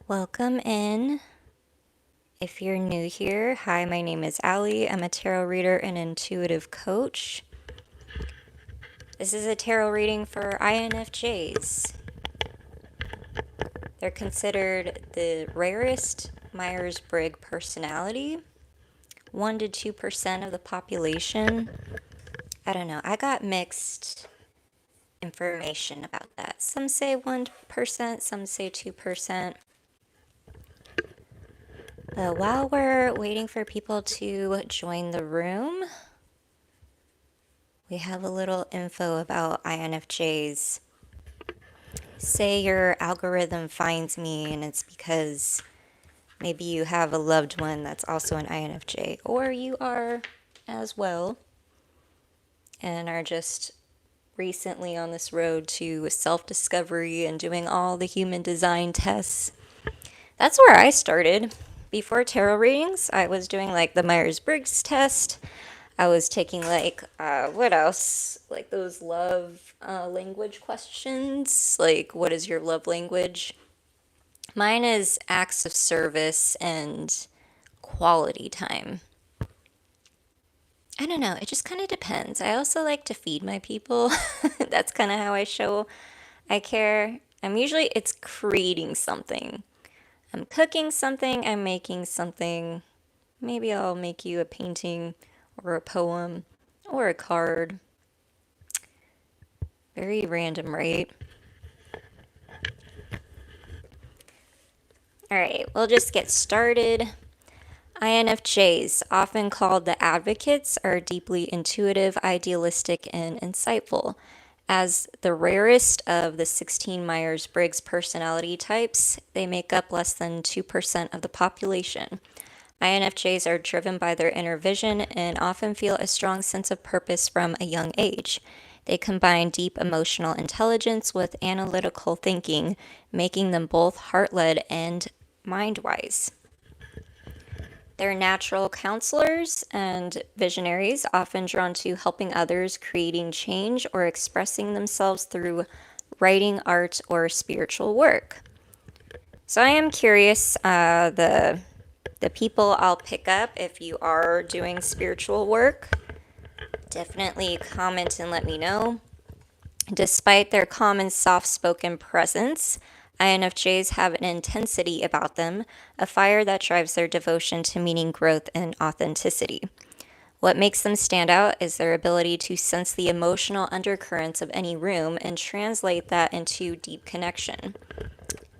Welcome in. If you're new here, hi, my name is Allie. I'm a tarot reader and intuitive coach. This is a tarot reading for INFJs. They're considered the rarest Myers-Briggs personality, 1 to 2% of the population. I don't know, I got mixed information about that. Some say 1%, some say 2%. But while we're waiting for people to join the room, we have a little info about INFJs. Say your algorithm finds me and it's because maybe you have a loved one that's also an INFJ, or you are as well and are just recently on this road to self-discovery and doing all the human design tests. That's where I started. Before tarot readings, I was doing like the Myers-Briggs test. I was taking what else? Like those love language questions. Like, what is your love language? Mine is acts of service and quality time. I don't know. It just kind of depends. I also like to feed my people. That's kind of how I show I care. It's creating something. I'm cooking something, I'm making something. Maybe I'll make you a painting or a poem or a card. Very random, right? All right, we'll just get started. INFJs, often called the advocates, are deeply intuitive, idealistic, and insightful. As the rarest of the 16 Myers-Briggs personality types, they make up less than 2% of the population. INFJs are driven by their inner vision and often feel a strong sense of purpose from a young age. They combine deep emotional intelligence with analytical thinking, making them both heart-led and mind-wise. They're natural counselors and visionaries, often drawn to helping others, creating change, or expressing themselves through writing, art, or spiritual work. So I am curious, the people I'll pick up if you are doing spiritual work, definitely comment and let me know. Despite their common soft-spoken presence, INFJs have an intensity about them, a fire that drives their devotion to meaning, growth, and authenticity. What makes them stand out is their ability to sense the emotional undercurrents of any room and translate that into deep connection.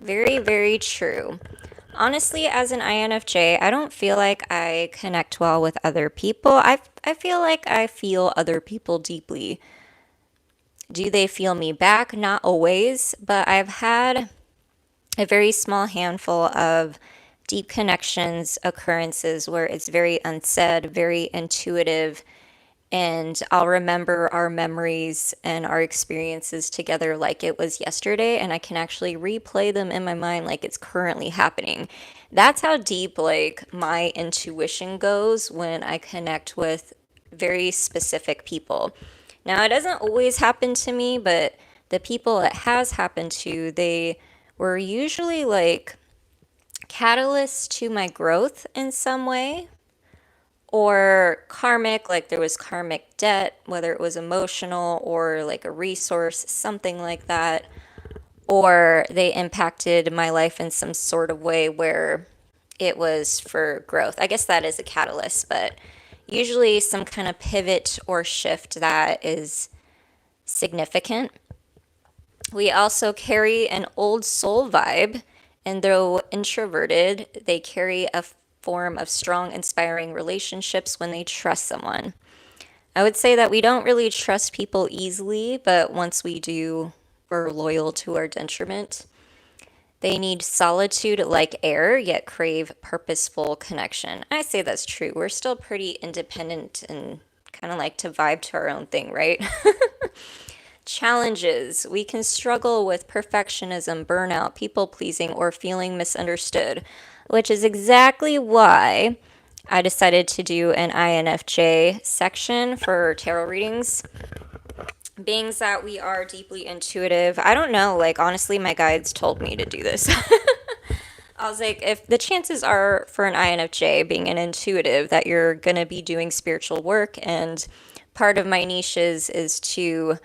Very, very true. Honestly, as an INFJ, I don't feel like I connect well with other people. I feel like I feel other people deeply. Do they feel me back? Not always, but I've had a very small handful of deep connections, occurrences where it's very unsaid, very intuitive, and I'll remember our memories and our experiences together like it was yesterday, and I can actually replay them in my mind like it's currently happening. That's how deep like my intuition goes when I connect with very specific people. Now, it doesn't always happen to me, but the people it has happened to, they were usually like catalysts to my growth in some way, or karmic, like there was karmic debt, whether it was emotional or like a resource, something like that, or they impacted my life in some sort of way where it was for growth. I guess that is a catalyst, but usually some kind of pivot or shift that is significant. We also carry an old soul vibe, and though introverted, they carry a form of strong, inspiring relationships when they trust someone. I would say that we don't really trust people easily, but once we do, we're loyal to our detriment. They need solitude like air, yet crave purposeful connection. I say that's true. We're still pretty independent and kind of like to vibe to our own thing, right? Challenges. We can struggle with perfectionism, burnout, people pleasing, or feeling misunderstood, which is exactly why I decided to do an INFJ section for tarot readings. Being that we are deeply intuitive, I don't know, like honestly, my guides told me to do this. I was like, if the chances are for an INFJ being an intuitive that you're going to be doing spiritual work, and part of my niches is to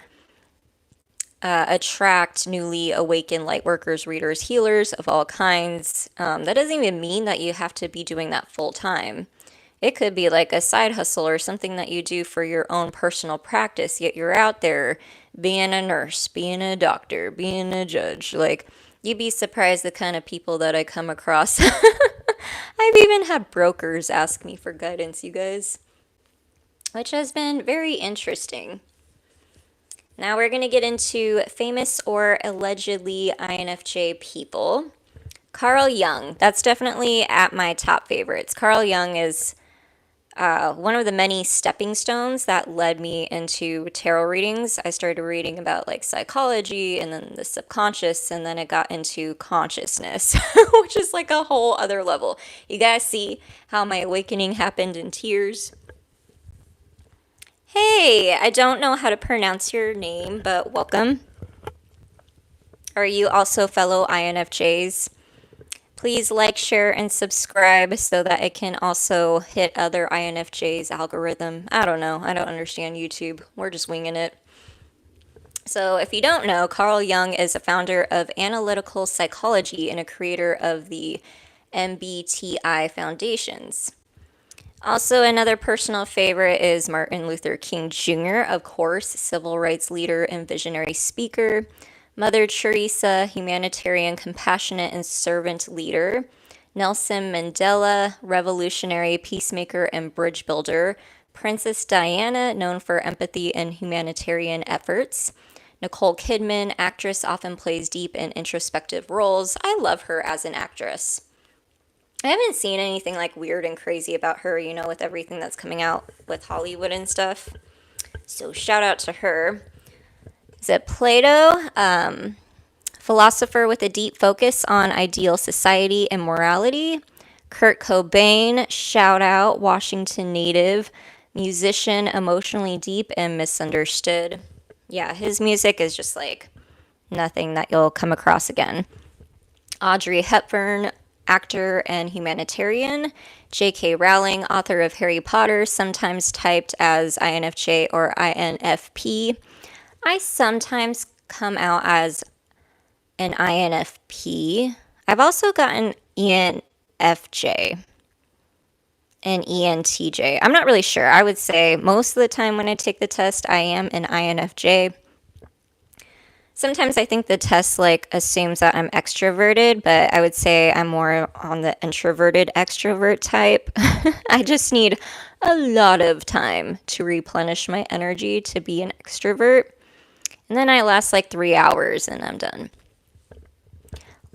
attract newly awakened light workers, readers, healers of all kinds. That doesn't even mean that you have to be doing that full time. It could be like a side hustle or something that you do for your own personal practice, yet you're out there being a nurse, being a doctor, being a judge. Like, you'd be surprised the kind of people that I come across. I've even had brokers ask me for guidance, you guys, which has been very interesting. Now we're going to get into famous or allegedly INFJ people. Carl Jung, that's definitely at my top favorites. Carl Jung is one of the many stepping stones that led me into tarot readings. I started reading about like psychology and then the subconscious, and then it got into consciousness, which is like a whole other level. You guys see how my awakening happened in tears? Hey, I don't know how to pronounce your name, but welcome. Are you also fellow INFJs? Please like, share, and subscribe so that it can also hit other INFJs' algorithm. I don't know. I don't understand YouTube. We're just winging it. So if you don't know, Carl Jung is a founder of analytical psychology and a creator of the MBTI foundations. Also, another personal favorite is Martin Luther King Jr., of course, civil rights leader and visionary speaker. Mother Teresa, humanitarian, compassionate, and servant leader. Nelson Mandela, revolutionary, peacemaker, and bridge builder. Princess Diana, known for empathy and humanitarian efforts. Nicole Kidman, actress, often plays deep and introspective roles. I love her as an actress. I haven't seen anything like weird and crazy about her, you know, with everything that's coming out with Hollywood and stuff. So shout out to her. Is it Plato? Philosopher with a deep focus on ideal society and morality. Kurt Cobain, shout out, Washington native, musician, emotionally deep and misunderstood. Yeah, his music is just like nothing that you'll come across again. Audrey Hepburn, actor and humanitarian. J.K. Rowling, author of Harry Potter, sometimes typed as INFJ or INFP. I sometimes come out as an INFP. I've also gotten ENFJ and ENTJ. I'm not really sure. I would say most of the time when I take the test, I am an INFJ. Sometimes I think the test like assumes that I'm extroverted, but I would say I'm more on the introverted extrovert type. I just need a lot of time to replenish my energy to be an extrovert. And then I last like 3 hours and I'm done.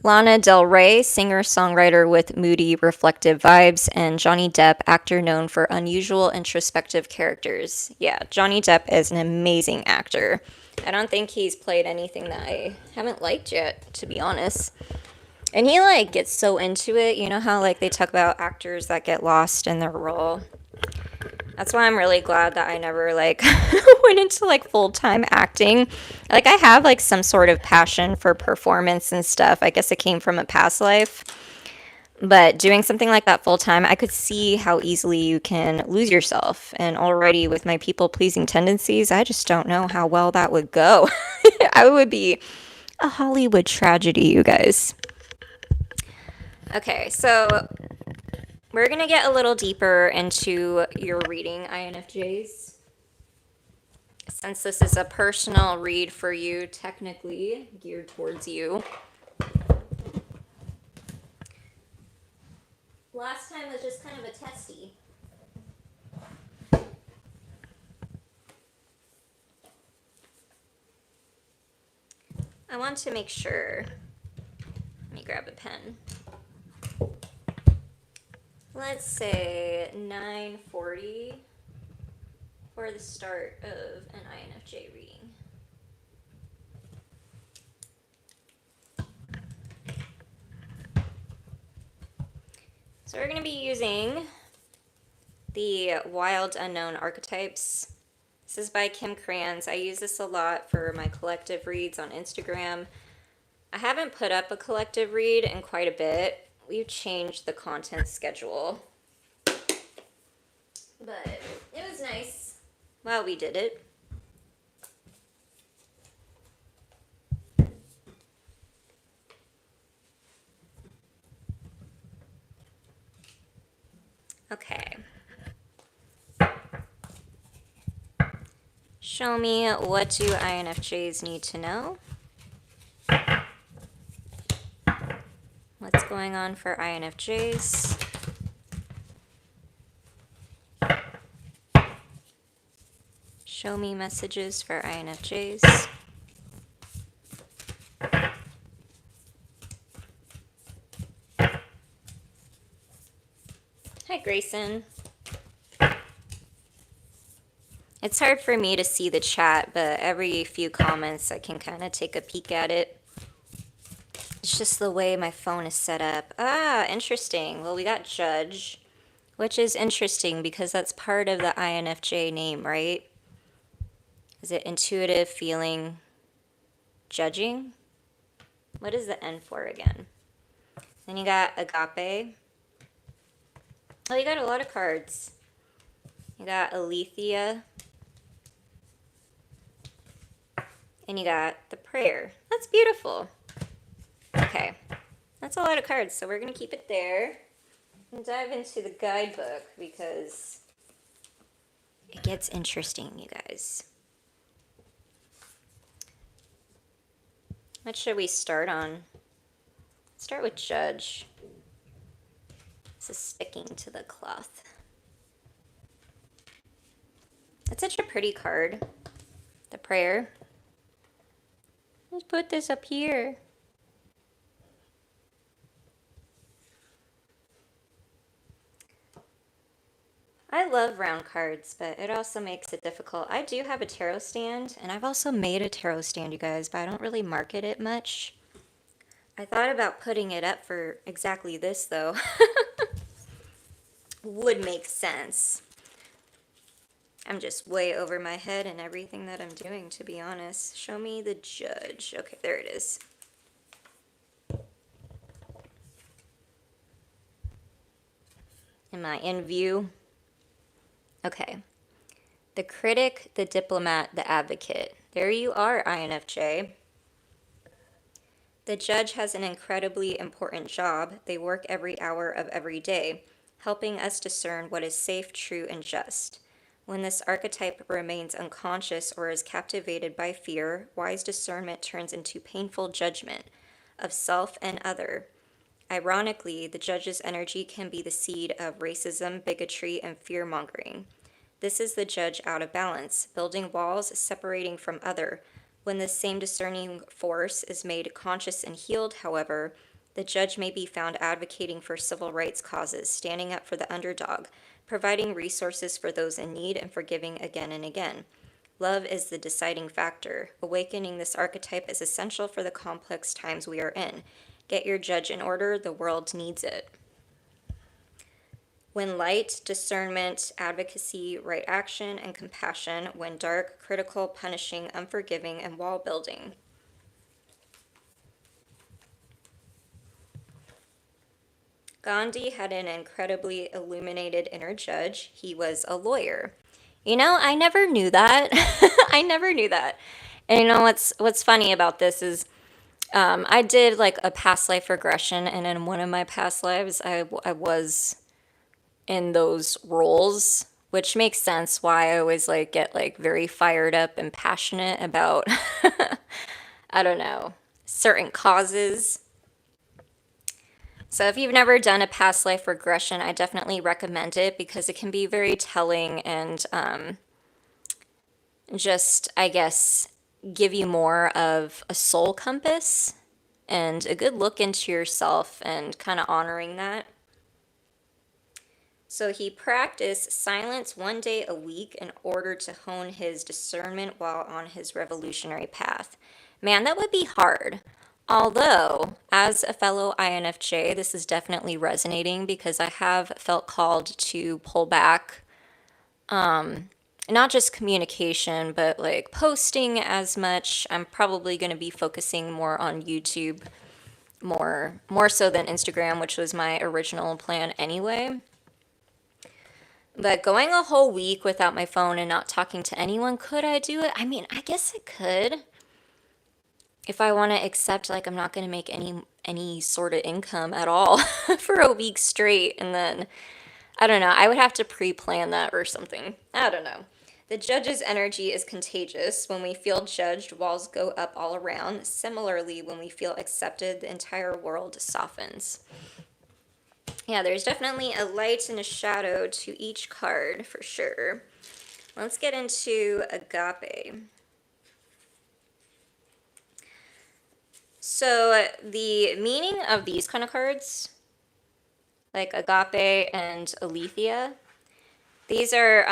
Lana Del Rey, singer-songwriter with moody, reflective vibes, and Johnny Depp, actor known for unusual, introspective characters. Yeah, Johnny Depp is an amazing actor. I don't think he's played anything that I haven't liked yet, to be honest. And he, like, gets so into it. You know how, like, they talk about actors that get lost in their role? That's why I'm really glad that I never, like, went into, like, full-time acting. Like, I have, like, some sort of passion for performance and stuff. I guess it came from a past life. But doing something like that full-time, I could see how easily you can lose yourself. And already with my people-pleasing tendencies, I just don't know how well that would go. I would be a Hollywood tragedy, you guys. Okay, so we're going to get a little deeper into your reading, INFJs. Since this is a personal read for you, technically geared towards you. Last time was just kind of a testy. I want to make sure. Let me grab a pen. Let's say 9:40 for the start of an INFJ reading. So we're going to be using the Wild Unknown Archetypes. This is by Kim Krans. I use this a lot for my collective reads on Instagram. I haven't put up a collective read in quite a bit. we've changed the content schedule. But it was nice while we did it. Okay. Show me, what do INFJs need to know? What's going on for INFJs? Show me messages for INFJs. Hi, Grayson. It's hard for me to see the chat, but every few comments I can kind of take a peek at it. It's just the way my phone is set up. Ah, interesting. Well, we got Judge, which is interesting because that's part of the INFJ name, right? Is it intuitive, feeling, judging? What is the N for again? Then you got Agape. Oh, you got a lot of cards. You got Alethea. And you got the prayer. That's beautiful. Okay. That's a lot of cards, so we're going to keep it there and dive into the guidebook because it gets interesting, you guys. What should we start on? Start with Judge. This is sticking to the cloth. It's such a pretty card. The prayer. Let's put this up here. I love round cards, but it also makes it difficult. I do have a tarot stand, and I've also made a tarot stand, you guys, but I don't really market it much. I thought about putting it up for exactly this, though. Would make sense. I'm just way over my head in everything that I'm doing, to be honest. Show me the Judge. Okay, there it is. Am I in view? Okay. The critic, the diplomat, the advocate. There you are, INFJ. The Judge has an incredibly important job. They work every hour of every day, helping us discern what is safe, true, and just. When this archetype remains unconscious or is captivated by fear, wise discernment turns into painful judgment of self and other. Ironically, the Judge's energy can be the seed of racism, bigotry, and fear-mongering. This is the Judge out of balance, building walls separating from other. When this same discerning force is made conscious and healed, however, the Judge may be found advocating for civil rights causes, standing up for the underdog, providing resources for those in need, and forgiving again and again. Love is the deciding factor. Awakening this archetype is essential for the complex times we are in. Get your Judge in order, the world needs it. When light, discernment, advocacy, right action, and compassion. When dark, critical, punishing, unforgiving, and wall building. Gandhi had an incredibly illuminated inner Judge. He was a lawyer. You know, I never knew that. I never knew that. And you know what's funny about this is I did like a past life regression, and in one of my past lives, I was in those roles, which makes sense why I always like get like very fired up and passionate about I don't know, certain causes. So if you've never done a past life regression, I definitely recommend it because it can be very telling and just, I guess, give you more of a soul compass and a good look into yourself and kind of honoring that. So he practiced silence 1 day a week in order to hone his discernment while on his revolutionary path. Man, that would be hard. Although, as a fellow INFJ, this is definitely resonating because I have felt called to pull back, not just communication, but like posting as much. I'm probably going to be focusing more on YouTube more so than Instagram, which was my original plan anyway. But going a whole week without my phone and not talking to anyone, could I do it? I mean, I guess I could. If I want to accept, like, I'm not going to make any sort of income at all for a week straight, and then I don't know, I would have to pre-plan that or something. I don't know. The judge's energy is contagious. When we feel judged, walls go up all around. Similarly, when we feel accepted, the entire world softens. Yeah, there's definitely a light and a shadow to each card for sure. Let's get into agape. So the meaning of these kind of cards, like agape and aletheia, these are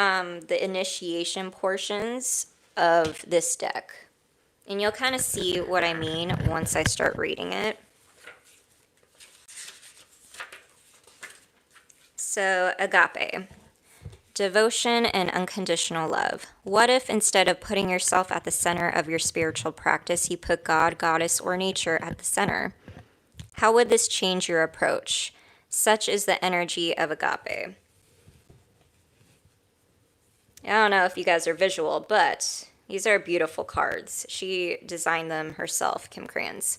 the initiation portions of this deck. And you'll kind of see what I mean once I start reading it. So, agape, devotion and unconditional love. What if instead of putting yourself at the center of your spiritual practice, you put God, goddess, or nature at the center? How would this change your approach? Such is the energy of agape. I don't know if you guys are visual, but these are beautiful cards. She designed them herself, Kim Kranz.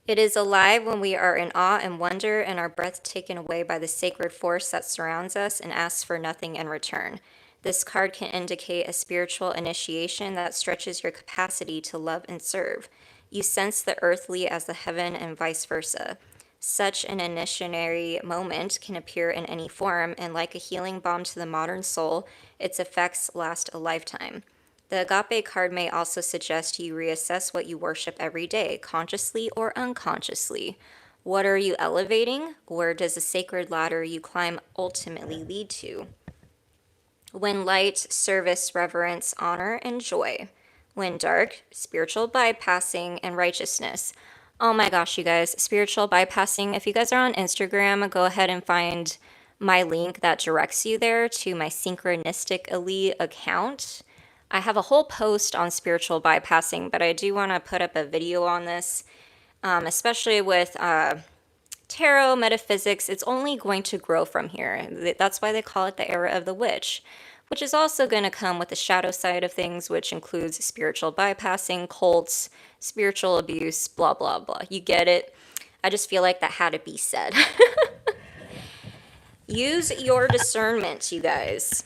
It is alive when we are in awe and wonder and our breath taken away by the sacred force that surrounds us and asks for nothing in return. This card can indicate a spiritual initiation that stretches your capacity to love and serve. You sense the earthly as the heaven and vice versa. Such an initiatory moment can appear in any form, and like a healing balm to the modern soul, its effects last a lifetime. The agape card may also suggest you reassess what you worship every day, consciously or unconsciously. What are you elevating? Where does the sacred ladder you climb ultimately lead to? When light, service, reverence, honor, and joy. When dark, spiritual bypassing and righteousness. Oh my gosh, you guys, spiritual bypassing. If you guys are on Instagram, go ahead and find my link that directs you there to my synchronicity account. I have a whole post on spiritual bypassing, but I do want to put up a video on this, especially with tarot, metaphysics. It's only going to grow from here. That's why they call it the era of the witch, which is also going to come with the shadow side of things, which includes spiritual bypassing, cults, spiritual abuse, blah, blah, blah. You get it? I just feel like that had to be said. Use your discernment, you guys.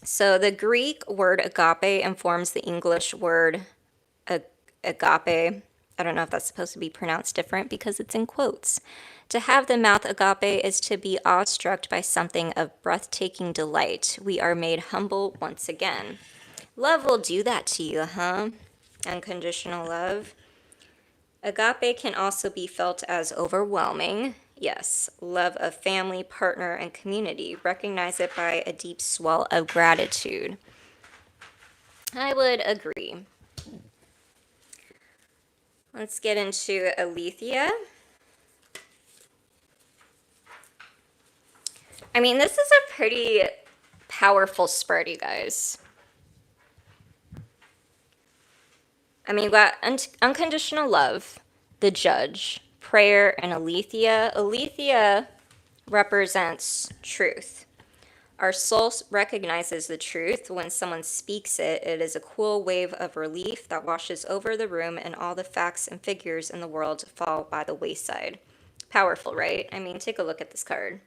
So the Greek word agape informs the English word agape. I don't know if that's supposed to be pronounced different because it's in quotes. To have the mouth agape is to be awestruck by something of breathtaking delight. We are made humble once again. Love will do that to you, huh? Unconditional love. Agape can also be felt as overwhelming. Yes, love of family, partner, and community. Recognize it by a deep swell of gratitude. I would agree. Let's get into aletheia. I mean, this is a pretty powerful spread, you guys. I mean, we've got unconditional love, the judge, prayer, and aletheia. Aletheia represents truth. Our soul recognizes the truth. When someone speaks it, it is a cool wave of relief that washes over the room, and all the facts and figures in the world fall by the wayside. Powerful, right? I mean, take a look at this card.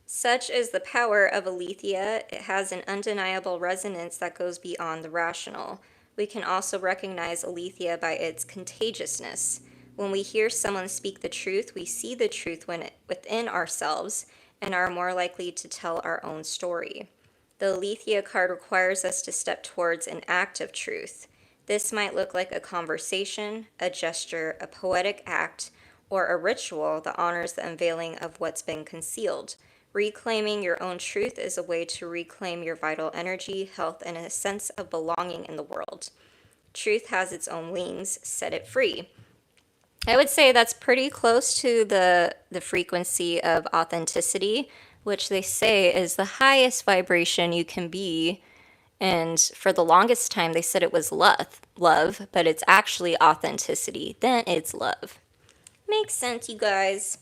Such is the power of aletheia. It has an undeniable resonance that goes beyond the rational. We can also recognize aletheia by its contagiousness. When we hear someone speak the truth, we see the truth within ourselves and are more likely to tell our own story. The aletheia card requires us to step towards an act of truth. This might look like a conversation, a gesture, a poetic act, or a ritual that honors the unveiling of what's been concealed. Reclaiming your own truth is a way to reclaim your vital energy, health, and a sense of belonging in the world. Truth has its own wings. Set it free. I would say that's pretty close to the frequency of authenticity, which they say is the highest vibration you can be And for the longest time, they said it was love, but it's actually authenticity. Then it's love. Makes sense, you guys.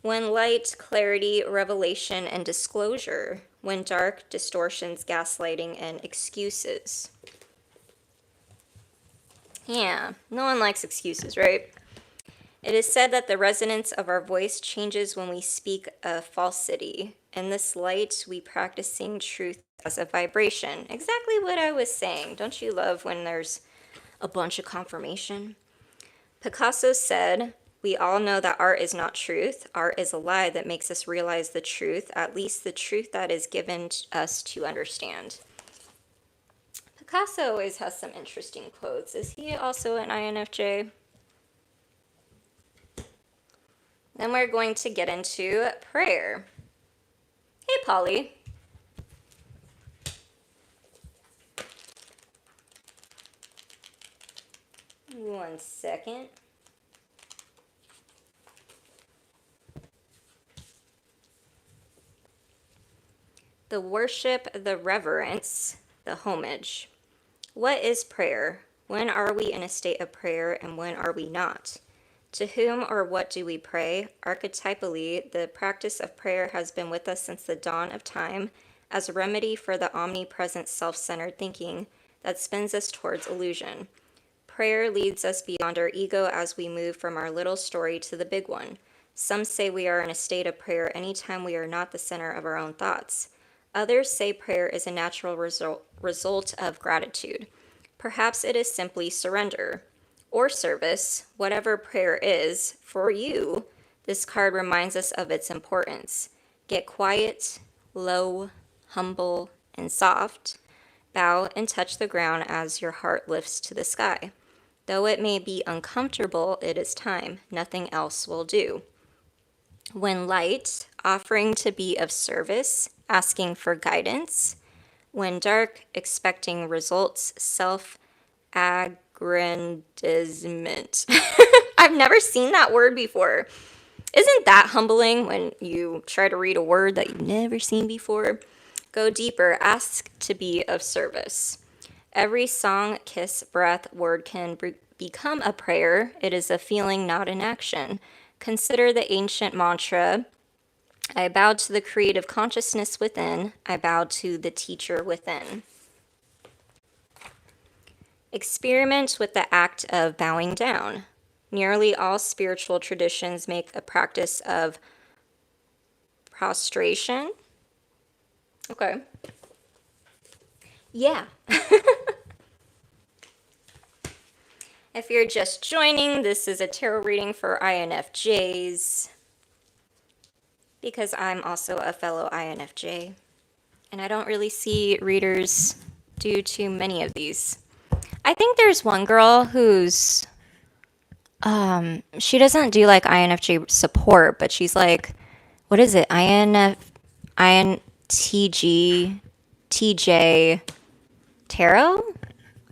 When light, clarity, revelation, and disclosure. When dark, distortions, gaslighting, and excuses. Yeah, no one likes excuses, right? It is said that the resonance of our voice changes when we speak a falsity. In this light, we practice seeing truth as a vibration. Exactly what I was saying. Don't you love when there's a bunch of confirmation? Picasso said, "We all know that art is not truth. Art is a lie that makes us realize the truth, at least the truth that is given us to understand." Picasso always has some interesting quotes. Is he also an INFJ? Then we're going to get into prayer. Hey, Polly. One second. The worship, the reverence, the homage. What is prayer? When are we in a state of prayer and when are we not? To whom or what do we pray? Archetypally, the practice of prayer has been with us since the dawn of time as a remedy for the omnipresent self-centered thinking that spins us towards illusion. Prayer leads us beyond our ego as we move from our little story to the big one. Some say we are in a state of prayer anytime we are not the center of our own thoughts. Others say prayer is a natural result of gratitude. Perhaps it is simply surrender or service, whatever prayer is. For you, this card reminds us of its importance. Get quiet, low, humble, and soft. Bow and touch the ground as your heart lifts to the sky. Though it may be uncomfortable, it is time. Nothing else will do. When light, offering to be of service, asking for guidance. When dark, expecting results, self-aggrandizement. I've never seen that word before. Isn't that humbling when you try to read a word that you've never seen before? Go deeper, ask to be of service. Every song, kiss, breath, word can become a prayer. It is a feeling, not an action. Consider the ancient mantra, I bow to the creative consciousness within. I bow to the teacher within. Experiment with the act of bowing down. Nearly all spiritual traditions make a practice of prostration. Okay. Yeah. If you're just joining, this is a tarot reading for INFJs because I'm also a fellow INFJ and I don't really see readers do too many of these. I think there's one girl who's she doesn't do like INFJ support, but she's like, what is it? INTG TJ Tarot?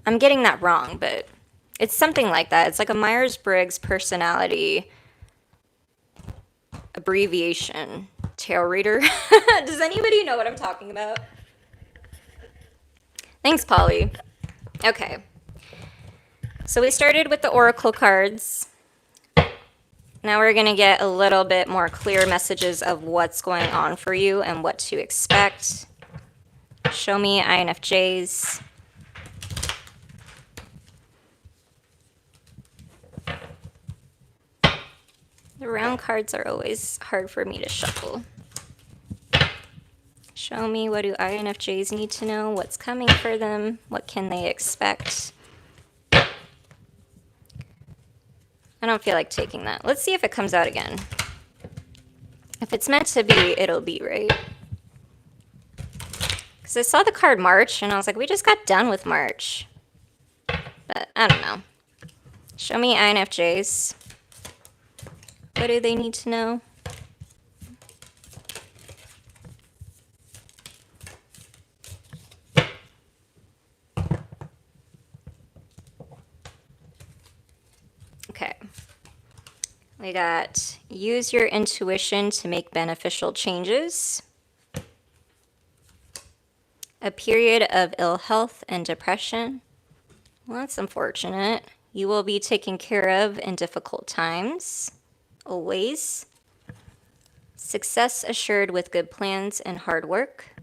I'm getting that wrong, but it's something like that. It's like a Myers-Briggs personality abbreviation tarot reader. Does anybody know what I'm talking about? Thanks, Polly. Okay. So we started with the oracle cards. Now we're going to get a little bit more clear messages of what's going on for you and what to expect. Show me INFJs. The round cards are always hard for me to shuffle. Show me, what do INFJs need to know? What's coming for them? What can they expect? I don't feel like taking that. Let's see if it comes out again. If it's meant to be, it'll be, right? Because I saw the card March, and I was like, we just got done with March. But I don't know. Show me INFJs. What do they need to know? Okay. We got use your intuition to make beneficial changes. A period of ill health and depression. Well, that's unfortunate. You will be taken care of in difficult times. Always. Success assured with good plans and hard work.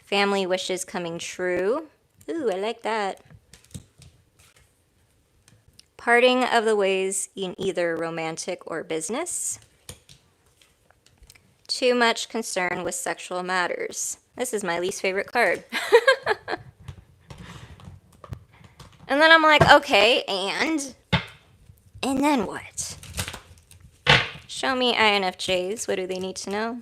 Family wishes coming true. Ooh, I like that. Parting of the ways in either romantic or business. Too much concern with sexual matters. This is my least favorite card. And then I'm like, okay, and then what? Show me INFJs. What do they need to know?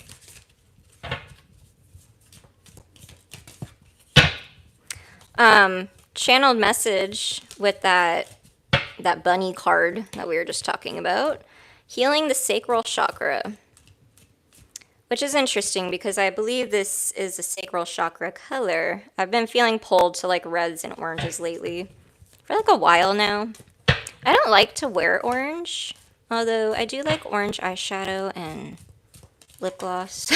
Channeled message with that bunny card that we were just talking about. Healing the sacral chakra. Which is interesting because I believe this is a sacral chakra color. I've been feeling pulled to like reds and oranges lately for like a while now. I don't like to wear orange, although I do like orange eyeshadow and lip gloss.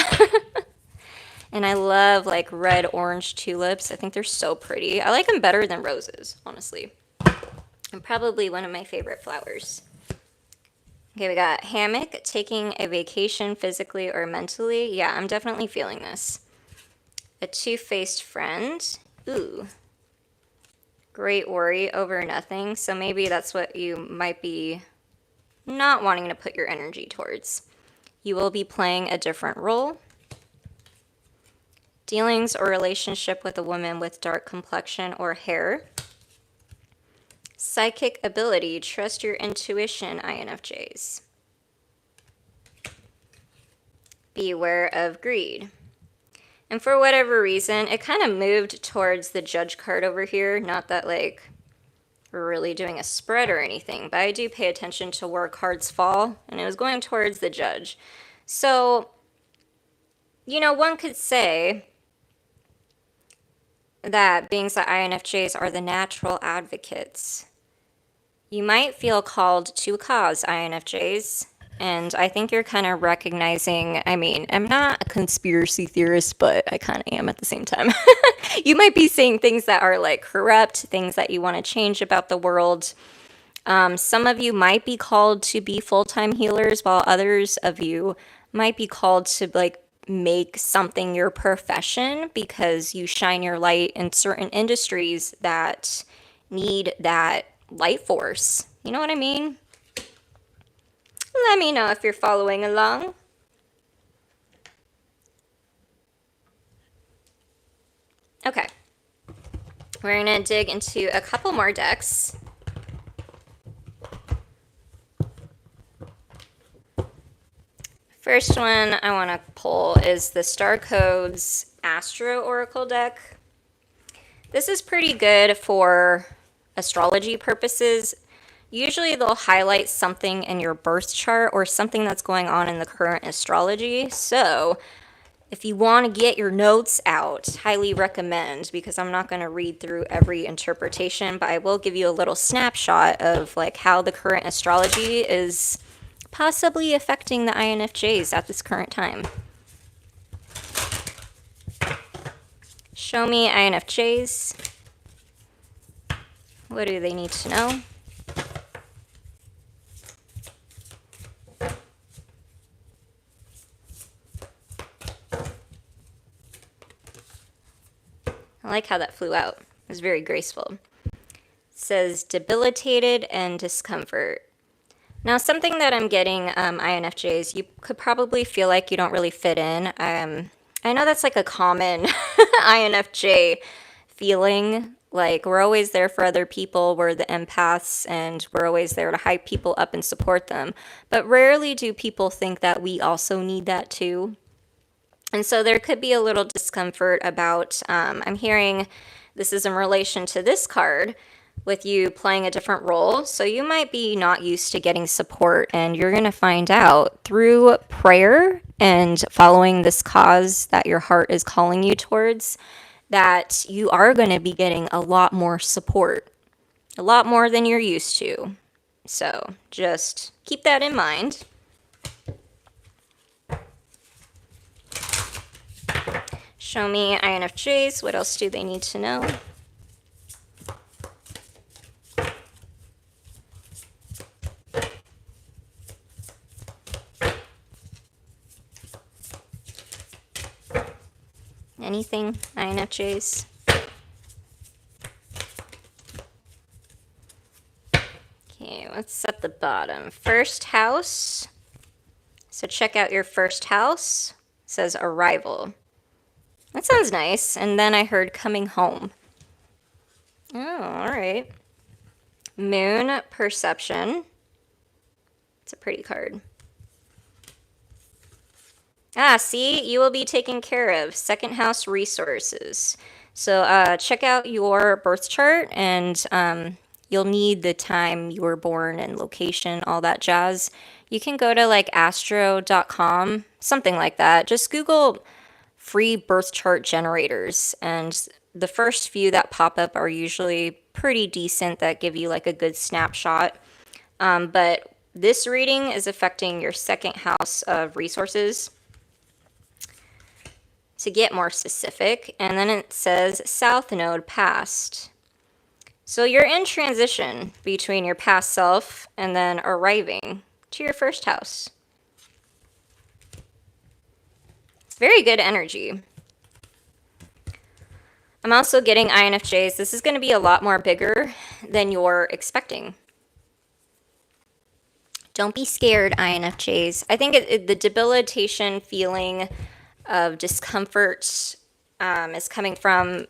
And I love like red orange tulips. I think they're so pretty. I like them better than roses, honestly. And probably one of my favorite flowers. Okay, we got hammock, taking a vacation physically or mentally. Yeah, I'm definitely feeling this. A two-faced friend. Ooh. Great worry over nothing. So maybe that's what you might be not wanting to put your energy towards. You will be playing a different role. Dealings or relationship with a woman with dark complexion or hair. Psychic ability, trust your intuition, INFJs. Beware of greed. And for whatever reason, it kind of moved towards the judge card over here. Not that like we're really doing a spread or anything, but I do pay attention to where cards fall, and it was going towards the judge. So, you know, one could say that being that INFJs are the natural advocates. You might feel called to a cause, INFJs, and I think you're kind of recognizing, I mean, I'm not a conspiracy theorist, but I kind of am at the same time. You might be saying things that are like corrupt, things that you want to change about the world. Some of you might be called to be full-time healers, while others of you might be called to like make something your profession because you shine your light in certain industries that need that light force. You know what I mean? Let me know if you're following along. Okay. We're going to dig into a couple more decks. First one I want to pull is the Star Codes Astro Oracle deck. This is pretty good for astrology purposes. Usually they'll highlight something in your birth chart or something that's going on in the current astrology. So if you want to get your notes out, highly recommend, because I'm not going to read through every interpretation, but I will give you a little snapshot of like how the current astrology is possibly affecting the INFJs at this current time. Show me INFJs. What do they need to know? I like how that flew out. It was very graceful. It says debilitated and discomfort. Now, something that I'm getting, INFJs, you could probably feel like you don't really fit in. I know that's like a common INFJ feeling. Like, we're always there for other people. We're the empaths, and we're always there to hype people up and support them. But rarely do people think that we also need that too. And so there could be a little discomfort about, I'm hearing this is in relation to this card, with you playing a different role. So you might be not used to getting support, and you're going to find out through prayer and following this cause that your heart is calling you towards, that you are going to be getting a lot more support, a lot more than you're used to. So just keep that in mind. Show me INFJs. What else do they need to know? Anything, INFJs? Okay, what's at the bottom? First house. So check out your first house. It says arrival. That sounds nice. And then I heard coming home. Oh, all right. Moon perception. It's a pretty card. Ah, see, you will be taken care of. Second house resources. So check out your birth chart, and you'll need the time you were born and location, all that jazz. You can go to like astro.com, something like that. Just Google free birth chart generators, and the first few that pop up are usually pretty decent, that give you like a good snapshot. But this reading is affecting your second house of resources. To get more specific, and then it says South Node past. So you're in transition between your past self and then arriving to your first house. It's very good energy. I'm also getting INFJs. This is going to be a lot more bigger than you're expecting. Don't be scared, INFJs. I think the debilitation feeling of discomfort is coming from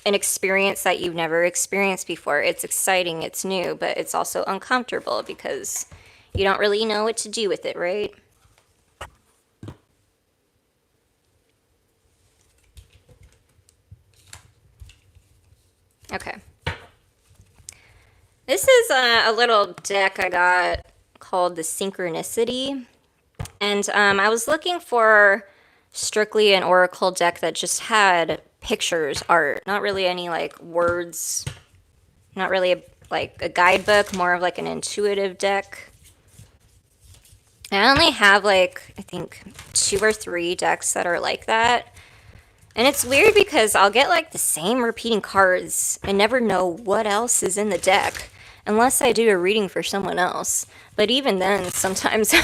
an experience that you've never experienced before. It's exciting, it's new, but it's also uncomfortable because you don't really know what to do with it, right? Okay. This is a little deck I got called the Synchronicity. And I was looking for strictly an oracle deck that just had pictures, art, not really any like words, not really like a guidebook, more of like an intuitive deck. I only have like, I think 2 or 3 decks that are like that. And it's weird because I'll get like the same repeating cards and never know what else is in the deck unless I do a reading for someone else. But even then, sometimes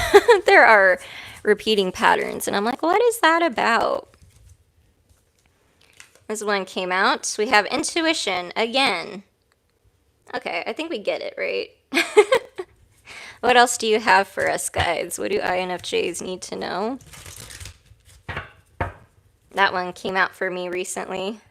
there are repeating patterns, and I'm like, what is that about? This one came out. We have intuition again. Okay, I think we get it, right? What else do you have for us, guys? What do INFJs need to know? That one came out for me recently.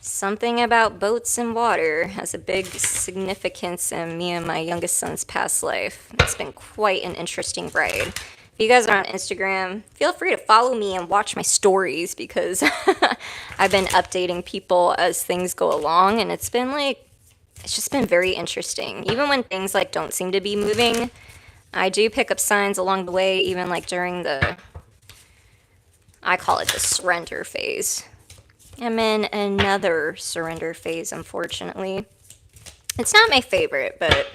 Something about boats and water has a big significance in me and my youngest son's past life. It's been quite an interesting ride. If you guys are on Instagram, feel free to follow me and watch my stories because I've been updating people as things go along, and it's just been very interesting. Even when things like don't seem to be moving, I do pick up signs along the way, even like during I call it the surrender phase. I'm in another surrender phase, unfortunately. It's not my favorite, but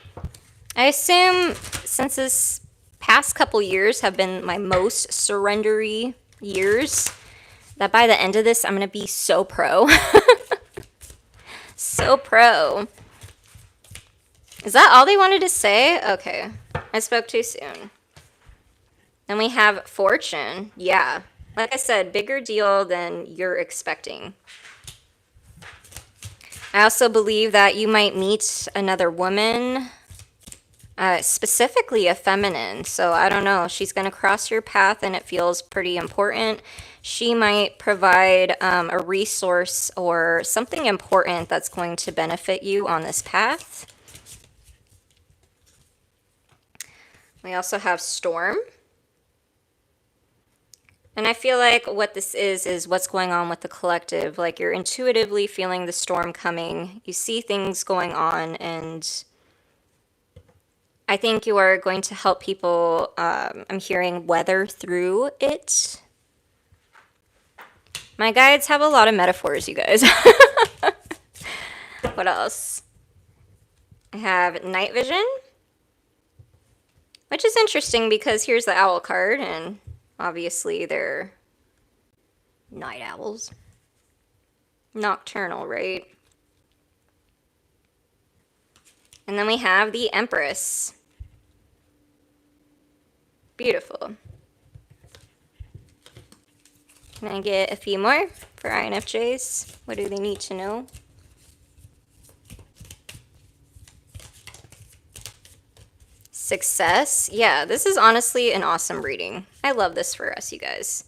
I assume since this past couple years have been my most surrendery years, that by the end of this, I'm going to be so pro. So pro. Is that all they wanted to say? Okay. I spoke too soon. Then we have fortune. Yeah. Like I said, bigger deal than you're expecting. I also believe that you might meet another woman, specifically a feminine. So I don't know. She's going to cross your path and it feels pretty important. She might provide a resource or something important that's going to benefit you on this path. We also have storm. And I feel like what this is what's going on with the collective. Like you're intuitively feeling the storm coming. You see things going on, and I think you are going to help people, I'm hearing, weather through it. My guides have a lot of metaphors, you guys. What else? I have night vision, which is interesting because here's the owl card, and obviously they're Night owls. Nocturnal, right? And then we have the Empress. Beautiful. Can I get a few more for INFJs? What do they need to know? Success. Yeah, this is honestly an awesome reading. I love this for us, you guys.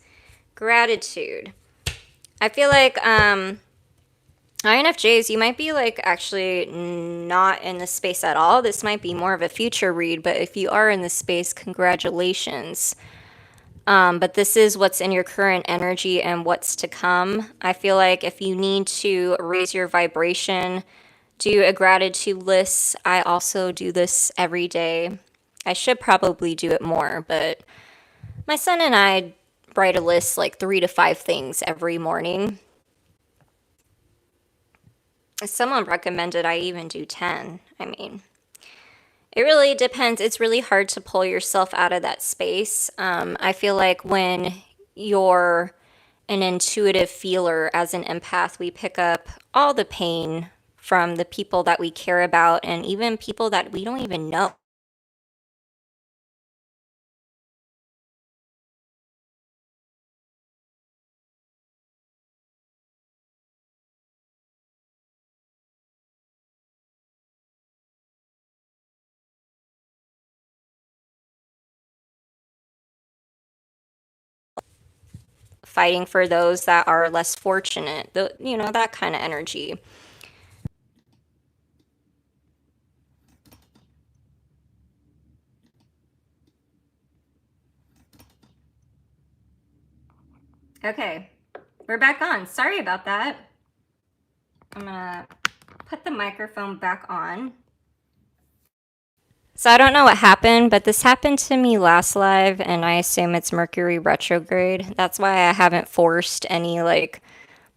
Gratitude. I feel like INFJs, you might be like actually not in the space at all. This might be more of a future read, but if you are in the space, congratulations. But this is what's in your current energy and what's to come. I feel like if you need to raise your vibration, do a gratitude list. I also do this every day. I should probably do it more, but my son and I write a list like 3 to 5 things every morning. Someone recommended I even do 10. I mean, it really depends. It's really hard to pull yourself out of that space. I feel like when you're an intuitive feeler as an empath, we pick up all the pain from the people that we care about and even people that we don't even know. Fighting for those that are less fortunate, that kind of energy. Okay, we're back on. Sorry about that. I'm gonna put the microphone back on. So I don't know what happened, but this happened to me last live, and I assume it's Mercury retrograde. That's why I haven't forced any like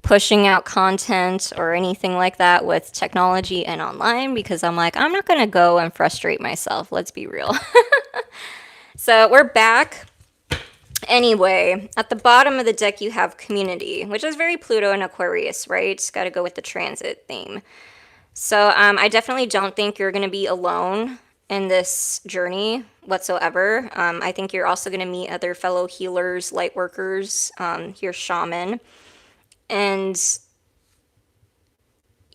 pushing out content or anything like that with technology and online, because I'm like, I'm not gonna go and frustrate myself. Let's be real. So we're back. Anyway, at the bottom of the deck, you have community, which is very Pluto and Aquarius, right? It's got to go with the transit theme. So I definitely don't think you're going to be alone in this journey whatsoever. I think you're also going to meet other fellow healers, light workers, your shaman. And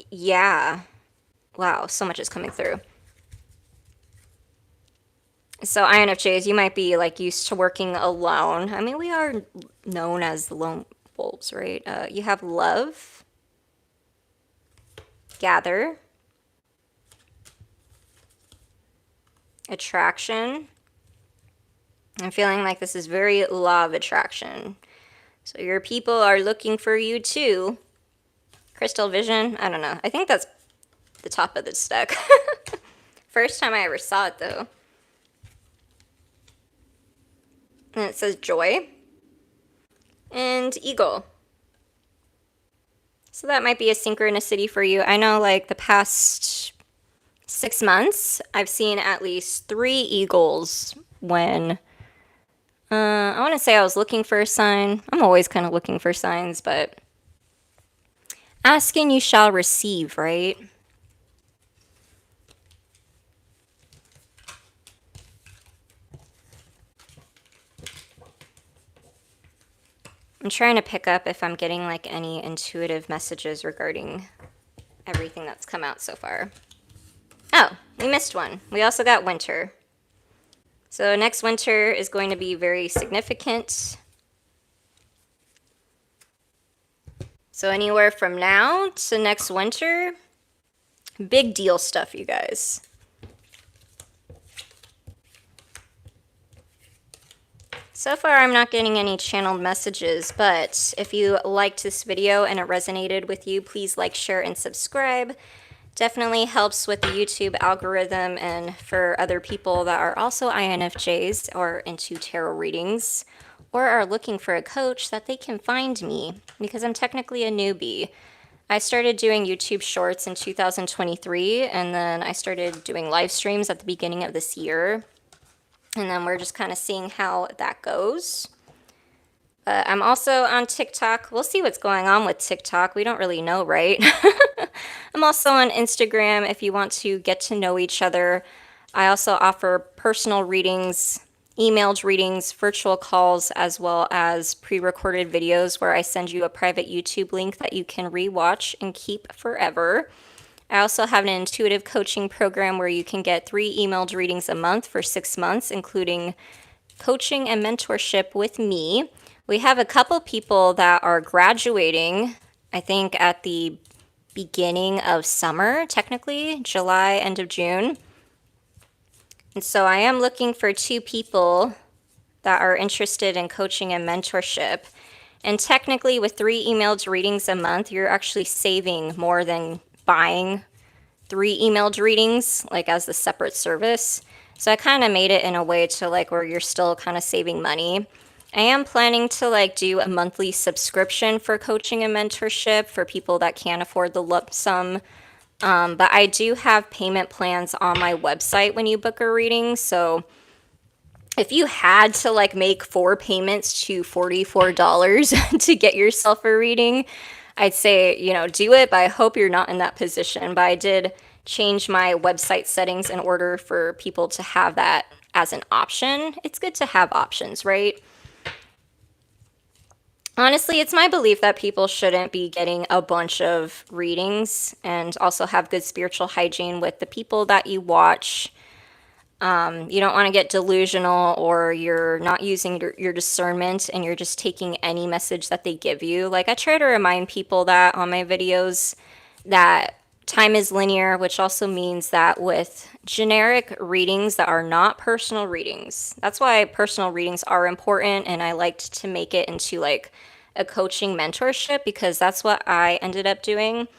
yeah, wow, so much is coming through. So INFJs, you might be like used to working alone. I mean, we are known as the lone wolves, right? You have love, gather, attraction. I'm feeling like this is very law of attraction. So your people are looking for you too. Crystal vision, I don't know. I think that's the top of this deck. First time I ever saw it though. And it says joy and eagle. So that might be a synchronicity for you. I know like the past 6 months, I've seen at least 3 eagles when I want to say I was looking for a sign. I'm always kind of looking for signs, but asking you shall receive, right? I'm trying to pick up if I'm getting like any intuitive messages regarding everything that's come out so far. Oh, we missed one. We also got winter. So next winter is going to be very significant. So anywhere from now to next winter, big deal stuff, you guys. So far, I'm not getting any channeled messages, but if you liked this video and it resonated with you, please like, share, and subscribe. Definitely helps with the YouTube algorithm and for other people that are also INFJs or into tarot readings or are looking for a coach that they can find me because I'm technically a newbie. I started doing YouTube shorts in 2023 and then I started doing live streams at the beginning of this year. And then we're just kind of seeing how that goes. But I'm also on TikTok. We'll see what's going on with TikTok. We don't really know, right? I'm also on Instagram if you want to get to know each other. I also offer personal readings, emailed readings, virtual calls, as well as pre-recorded videos where I send you a private YouTube link that you can rewatch and keep forever. I also have an intuitive coaching program where you can get 3 emailed readings a month for 6 months, including coaching and mentorship with me. We have a couple people that are graduating, I think at the beginning of summer, technically, July, end of June. And so I am looking for 2 people that are interested in coaching and mentorship. And technically, with 3 emailed readings a month, you're actually saving more than buying 3 emailed readings, like as the separate service. So I kind of made it in a way to like where you're still kind of saving money. I am planning to like do a monthly subscription for coaching and mentorship for people that can't afford the lump sum. But I do have payment plans on my website when you book a reading. So if you had to like make 4 payments to $44 to get yourself a reading, I'd say, do it, but I hope you're not in that position. But I did change my website settings in order for people to have that as an option. It's good to have options, right? Honestly, it's my belief that people shouldn't be getting a bunch of readings, and also have good spiritual hygiene with the people that you watch. You don't want to get delusional, or you're not using your discernment and you're just taking any message that they give you. Like, I try to remind people that on my videos that time is linear, which also means that with generic readings that are not personal readings, that's why personal readings are important. And I liked to make it into like a coaching mentorship because that's what I ended up doing.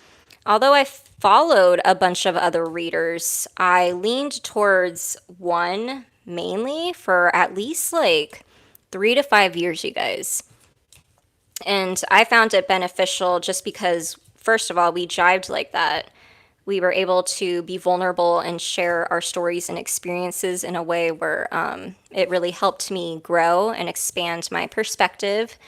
Although I followed a bunch of other readers, I leaned towards one mainly for at least like 3 to 5 years, you guys. And I found it beneficial just because, first of all, we jived like that. We were able to be vulnerable and share our stories and experiences in a way where it really helped me grow and expand my perspective.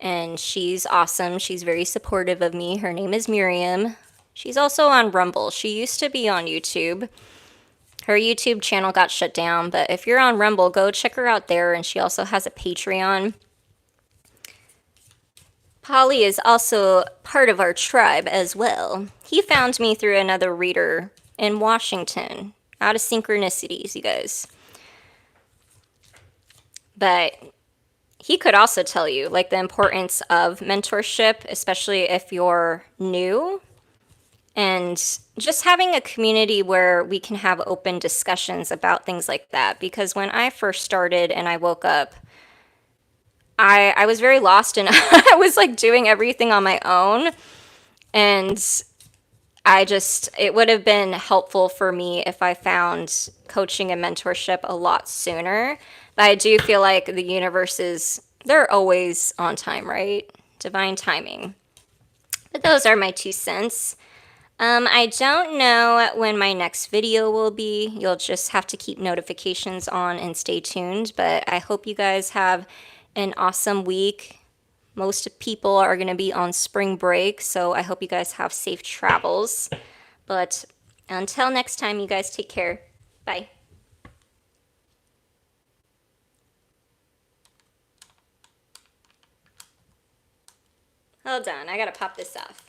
And she's awesome. She's very supportive of me. Her name is Miriam. She's also on Rumble. She used to be on YouTube. Her YouTube channel got shut down, but if you're on Rumble, go check her out there. And she also has a Patreon. Polly is also part of our tribe as well. He found me through another reader in Washington, out of synchronicities, you guys. But he could also tell you like the importance of mentorship, especially if you're new, and just having a community where we can have open discussions about things like that. Because when I first started and I woke up, I was very lost, and I was like doing everything on my own. And it would have been helpful for me if I found coaching and mentorship a lot sooner. But I do feel like the universe they're always on time, right? Divine timing. But those are my 2 cents. I don't know when my next video will be. You'll just have to keep notifications on and stay tuned. But I hope you guys have an awesome week. Most people are going to be on spring break, so I hope you guys have safe travels. But until next time, you guys take care. Bye. Hold on, I gotta pop this off.